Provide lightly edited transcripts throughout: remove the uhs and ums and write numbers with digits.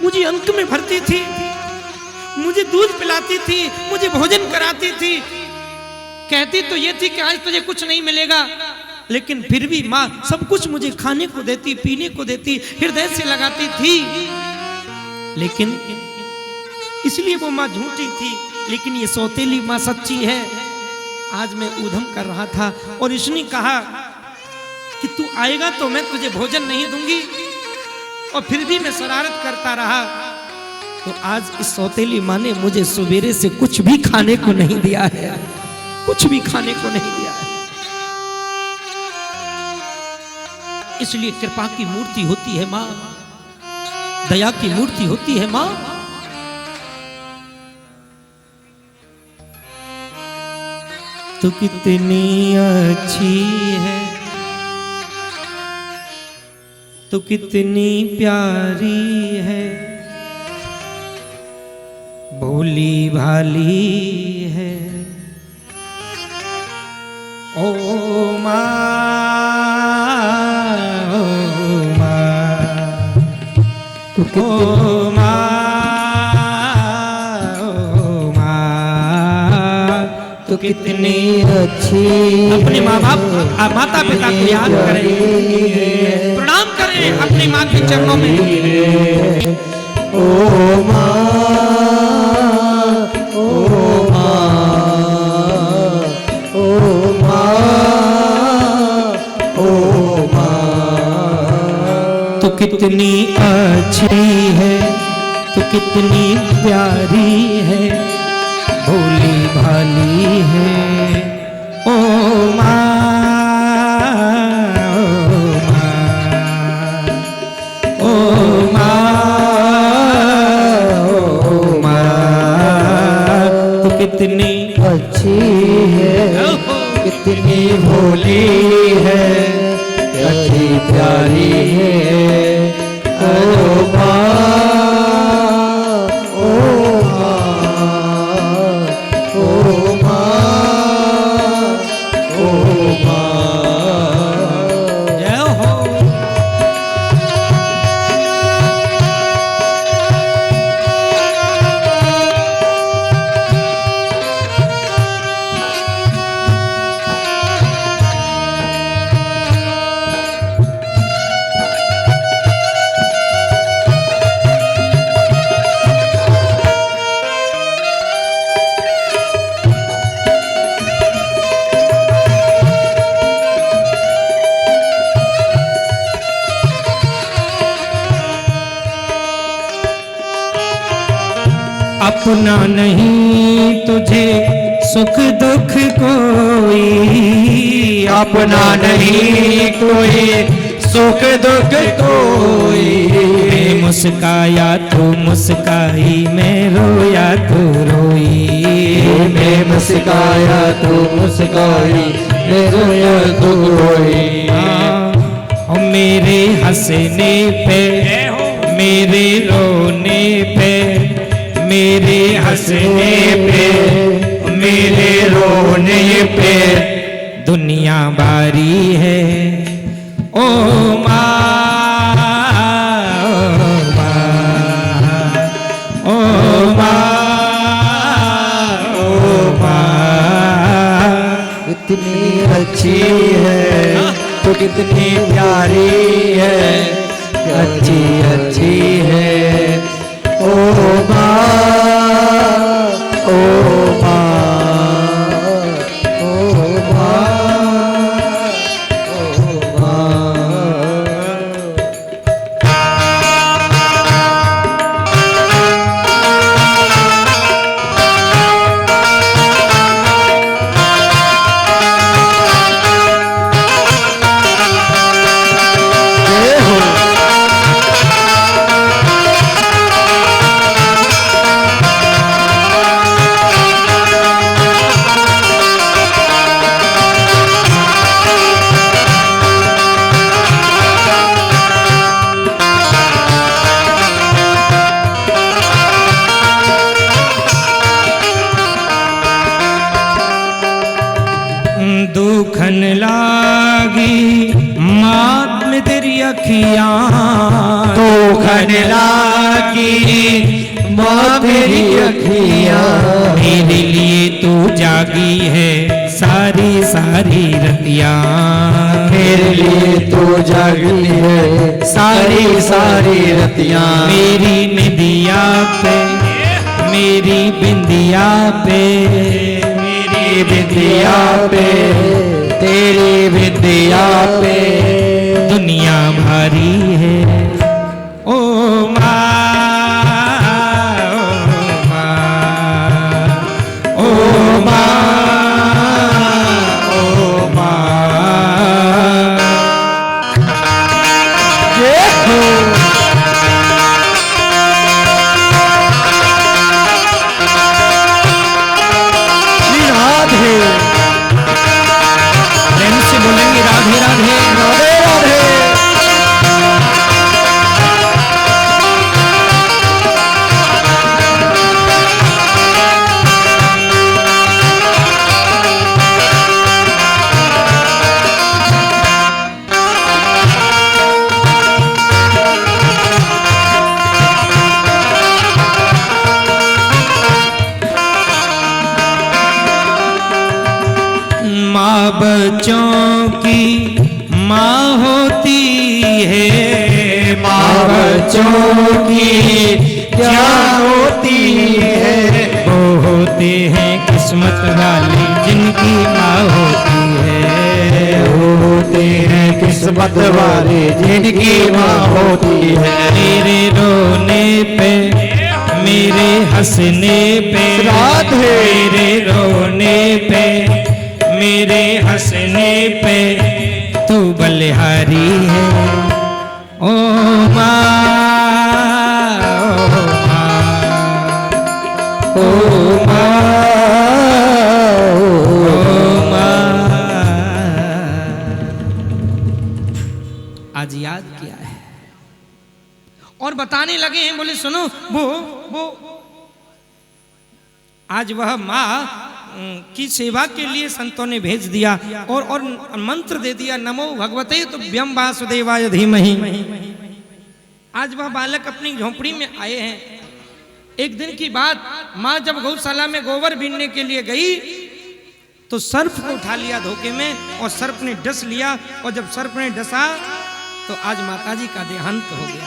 मुझे अंक में भरती थी, मुझे दूध पिलाती थी, मुझे भोजन कराती थी। कहती तो ये थी कि आज तुझे कुछ नहीं मिलेगा, लेकिन फिर भी माँ सब कुछ मुझे खाने को देती, पीने को देती, हृदय से लगाती थी। लेकिन इसलिए वो माँ झूठी थी, लेकिन ये सौतेली माँ सच्ची है। आज मैं ऊधम कर रहा था और इसने कहा कि तू आएगा तो मैं तुझे भोजन नहीं दूंगी, और फिर भी मैं शरारत करता रहा। तो आज इस सौतेली माँ ने मुझे सवेरे से कुछ भी खाने को नहीं दिया है, कुछ भी खाने को नहीं दिया है। इसलिए कृपा की मूर्ति होती है माँ, दया की मूर्ति होती है माँ। तू कितनी अच्छी है, तू कितनी प्यारी है, भोली भाली है। ओ माँ, ओ माँ, ओ माँ, ओ माँ, तू कितनी अच्छी। अपने माँ बाप, माता पिता को याद करें, प्रणाम करें अपनी माँ के चरणों में। ओ माँ, ओ माँ, ओ माँ, ओ माँ, तू कितनी अच्छी है, तू कितनी प्यारी है, भोली भाली है। ओ माँ, ओ माँ, तू कितनी अच्छी है, कितनी भोली है, कितनी प्यारी है। ओ माँ, ओ माँ, ओ माँ, ओ माँ। जय हो। अपना नहीं तुझे सुख दुख कोई, अपना नहीं कोई सुख दुख कोई। मैं मुस्काया तू मुस्काई, मैं रोया तू रोई। मैं मुस्काया तू मुस्काई, मैं रोया तू रोई। और मेरे हंसने पे, मेरे रोने पे, मेरे हंसने पे, मेरे रोने पे दुनिया बारी है। ओ माँ, ओ माँ, ओ माँ, कितनी अच्छी है, तो कितनी प्यारी है, अच्छी अच्छी है। ओ माँ, ओ माँ, ओ माँ, ओ माँ। दुखन लागी मात में तेरी अखियां, दुख मोहन लागी माँ तेरी अखियाँ, मेरे लिए तू जागी है सारी सारी रतियाँ, मेरे लिए तू जागती है सारी सारी रतियाँ, मेरी निदिया पे मेरी बिंदिया पे मेरी बिंदिया पे तेरी बिंदिया पे दुनिया भारी है। ओ माँ, ओ माँ, ओ माँ, ये हो श्री राधे प्रेम से बोलेंगे राधे राधे। राधे राधे। माँ बच्चों की माँ होती है, माँ बच्चों की क्या होती है, वो होते हैं किस्मत वाले जिनकी माँ होती है, वो होते हैं किस्मत वाले जिनकी माँ होती है। मेरे रोने पे मेरे हंसने पे राधे। मेरे रोने पे मेरे हंसने पे तू बलिहारी है। ओ माँ, ओ माँ, ओ माँ। आज याद किया है और बताने लगे हैं, बोले सुनो वो आज वह माँ की सेवा के लिए संतों ने भेज दिया और मंत्र दे दिया, नमो भगवते तुभ्यं वासुदेवाय धीमहि। आज वह बालक अपनी झोंपड़ी में आए हैं। एक दिन की बात, माँ जब गौशाला में गोबर बीनने के लिए गई तो सर्प को उठा लिया धोखे में और सर्प ने डस लिया, और जब सर्प ने डसा तो आज माताजी का देहांत हो गया।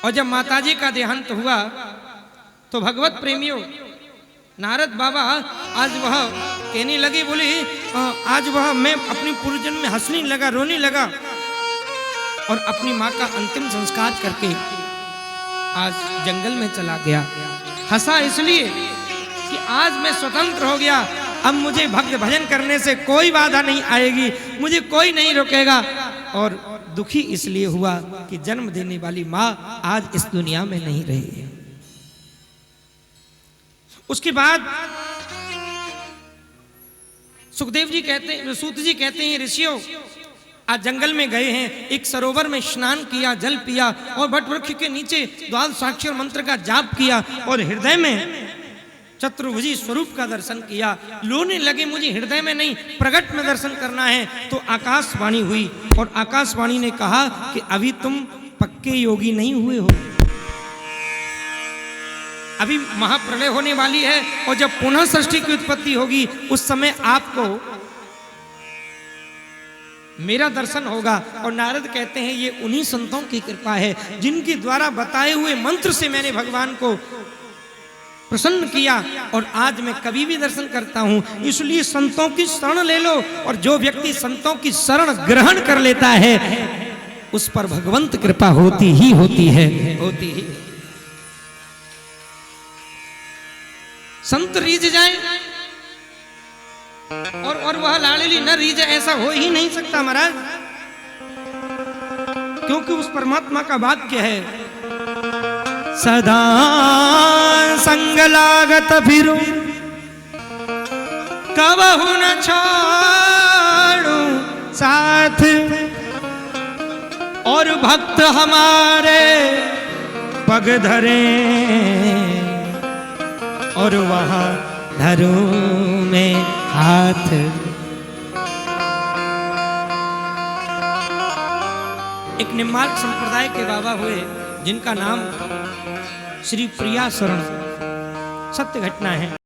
और जब माताजी का देहांत हुआ तो भगवत प्रेमियों, नारद बाबा आज वह कहने लगे, बोली आज वह मैं अपनी पूर्वजन्म में हंसने लगा, रोने लगा और अपनी माँ का अंतिम संस्कार करके आज जंगल में चला गया। हंसा इसलिए कि आज मैं स्वतंत्र हो गया, अब मुझे भक्त भजन करने से कोई बाधा नहीं आएगी, मुझे कोई नहीं रोकेगा। और दुखी इसलिए हुआ कि जन्म देने वाली माँ आज इस दुनिया में नहीं रही है। उसके बाद सुखदेव जी कहते हैं, सूत जी कहते हैं, ऋषियों आज जंगल में गए हैं, एक सरोवर में स्नान किया, जल पिया और वट वृक्ष के नीचे द्वादशाक्षर मंत्र का जाप किया और हृदय में चतुर्भुजी स्वरूप का दर्शन किया। लोने लगे मुझे हृदय में नहीं प्रगट में दर्शन करना है। तो आकाशवाणी हुई और आकाशवाणी ने कहा कि अभी तुम पक्के योगी नहीं हुए हो, अभी महाप्रलय होने वाली है और जब पुनः सृष्टि की उत्पत्ति होगी उस समय आपको मेरा दर्शन होगा। और नारद कहते हैं ये उन्हीं संतों की कृपा है जिनके द्वारा बताए हुए मंत्र से मैंने भगवान को प्रसन्न किया और आज मैं कभी भी दर्शन करता हूं। इसलिए संतों की शरण ले लो, और जो व्यक्ति संतों की शरण ग्रहण कर लेता है उस पर भगवंत कृपा होती ही होती है, होती ही। संत रीझ जाए और वह लाडली न रीझे, ऐसा हो ही नहीं सकता महाराज, क्योंकि उस परमात्मा का वाक्य है, सदा संग लागत फिरू कबहु न छोड़ू साथ, और भक्त हमारे पग धरे और वहां धरूं में हाथ। एक निम्बार्क संप्रदाय के बाबा हुए जिनका नाम श्री प्रिया शरण, सत्य घटना है।